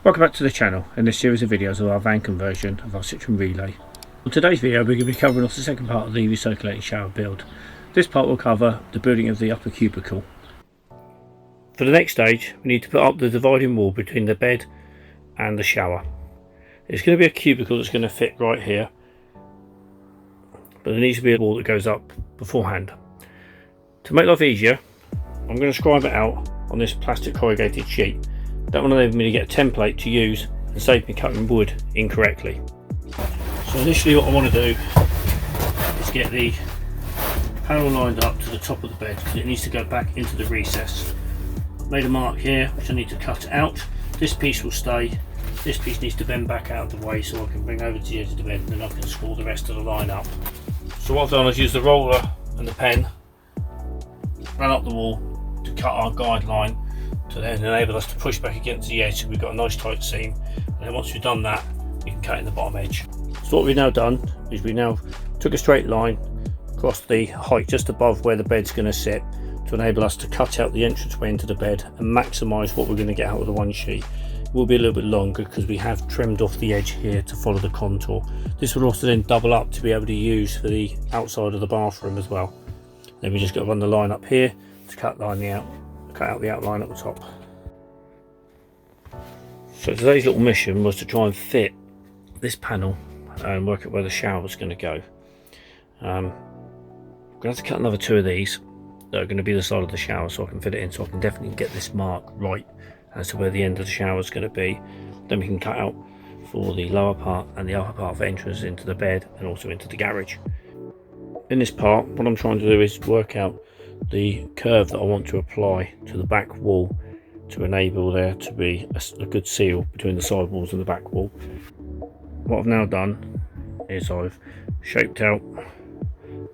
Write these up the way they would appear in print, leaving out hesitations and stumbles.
Welcome back to the channel and this series of videos of our van conversion of our Citroen Relay. On today's video we're going to be covering off the second part of the recirculating shower build. This part will cover the building of the upper cubicle. For the next stage we need to put up the dividing wall between the bed and the shower. It's going to be a cubicle that's going to fit right here, but there needs to be a wall that goes up beforehand. To make life easier, I'm going to scribe it out on this plastic corrugated sheet. That will enable me to get a template to use and save me cutting wood incorrectly. So initially what I want to do is get the panel lined up to the top of the bed because it needs to go back into the recess. I've made a mark here which I need to cut out. This piece will stay. This piece needs to bend back out of the way so I can bring over to the edge of the bed and then I can screw the rest of the line up. So what I've done is use the roller and the pen, run up the wall to cut our guideline to then enable us to push back against the edge so we've got a nice tight seam, and then once we've done that we can cut in the bottom edge. So what we've now done is we now took a straight line across the height just above where the bed's going to sit to enable us to cut out the entranceway into the bed and maximise what we're going to get out of the one sheet. It will be a little bit longer because we have trimmed off the edge here to follow the contour. This will also then double up to be able to use for the outside of the bathroom as well. Then we just got to run the line up here to cut out the outline at the top. So today's little mission was to try and fit this panel and work out where the shower is going to go. I'm going to have to cut another two of these that are going to be the side of the shower so I can fit it in, so I can definitely get this mark right as to where the end of the shower is going to be. Then we can cut out for the lower part and the upper part of entrance into the bed and also into the garage. In this part what I'm trying to do is work out the curve that I want to apply to the back wall to enable there to be a good seal between the side walls and the back wall. What I've now done is I've shaped out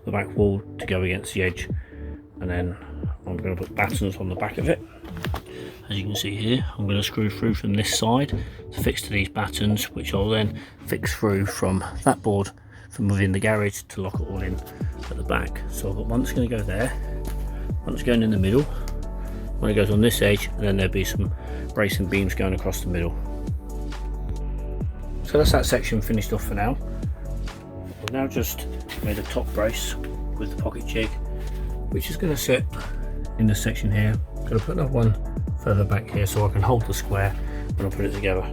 the back wall to go against the edge, and then I'm going to put battens on the back of it. As you can see here, I'm going to screw through from this side to fix to these battens, which I'll then fix through from that board from within the garage to lock it all in at the back. So I've got one that's going to go there, one that's going in the middle, one that goes on this edge, and then there'll be some bracing beams going across the middle. So that's that section finished off for now. I've now just made a top brace with the pocket jig, which is going to sit in this section here. I'm going to put another one further back here so I can hold the square when I put it together.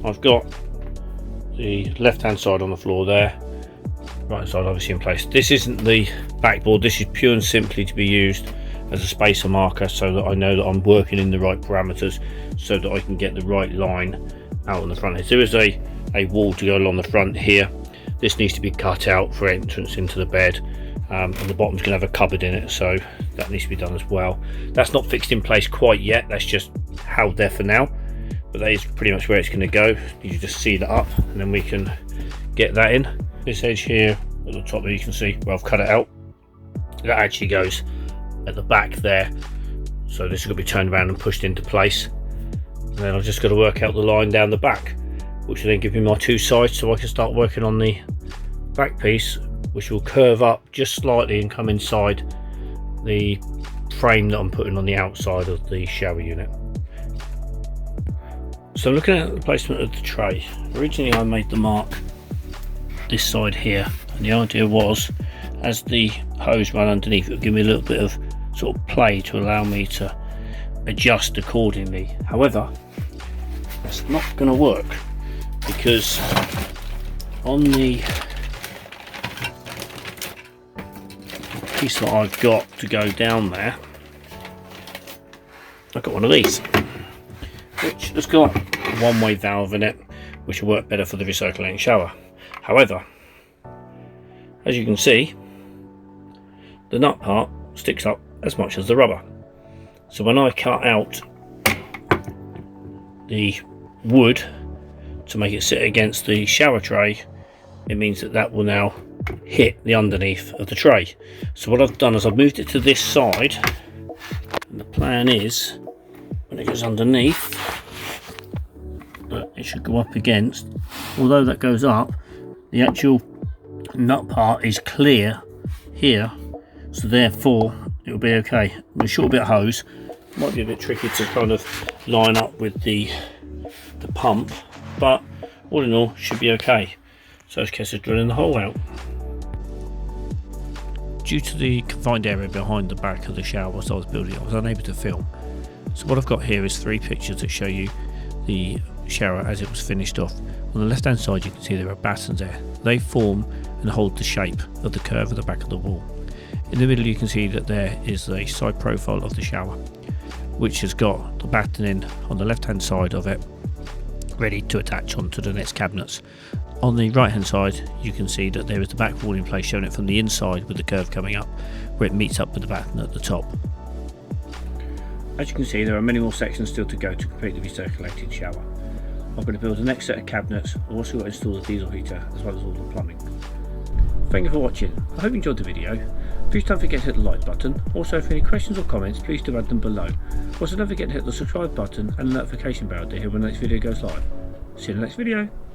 I've got the left hand side on the floor there, right side obviously in place. This isn't the backboard, this is pure and simply to be used as a spacer marker so that I know that I'm working in the right parameters so that I can get the right line out on the front. There is a wall to go along the front here. This needs to be cut out for entrance into the bed, and the bottom's going to have a cupboard in it, so that needs to be done as well. That's not fixed in place quite yet, that's just held there for now, but that is pretty much where it's going to go. You just seal it up and then we can get that in. This edge here at the top, you can see where I've cut it out, that actually goes at the back there, so this is going to be turned around and pushed into place, and then I've just got to work out the line down the back, which will then give me my two sides so I can start working on the back piece, which will curve up just slightly and come inside the frame that I'm putting on the outside of the shower unit. So looking at the placement of the tray, originally I made the mark this side here, and the idea was as the hose ran underneath it would give me a little bit of sort of play to allow me to adjust accordingly. However, that's not going to work because on the piece that I've got to go down there, I've got one of these which has got a one-way valve in it which will work better for the recirculating shower. However, as you can see, the nut part sticks up as much as the rubber, so when I cut out the wood to make it sit against the shower tray, it means that that will now hit the underneath of the tray. So what I've done is I've moved it to this side, and the plan is when it goes underneath that it should go up against, although that goes up, the actual nut part is clear here, so therefore it will be okay. With a short bit of hose, might be a bit tricky to kind of line up with the the pump, but all in all should be okay. So it's a case of drilling the hole out. Due to the confined area behind the back of the shower whilst I was building it, I was unable to film. So what I've got here is 3 pictures that show you the shower as it was finished off. On the left hand side you can see there are battens there. They form and hold the shape of the curve of the back of the wall. In the middle you can see that there is a side profile of the shower, which has got the battening on the left hand side of it ready to attach onto the next cabinets. On the right hand side you can see that there is the back wall in place, showing it from the inside with the curve coming up where it meets up with the batten at the top. As you can see, there are many more sections still to go to complete the recirculating shower. I'm going to build the next set of cabinets. I've also got to install the diesel heater as well as all the plumbing. Thank you for watching. I hope you enjoyed the video. Please don't forget to hit the like button. Also, if you have any questions or comments, please do add them below. Also, don't forget to hit the subscribe button and the notification bell to hear when the next video goes live. See you in the next video.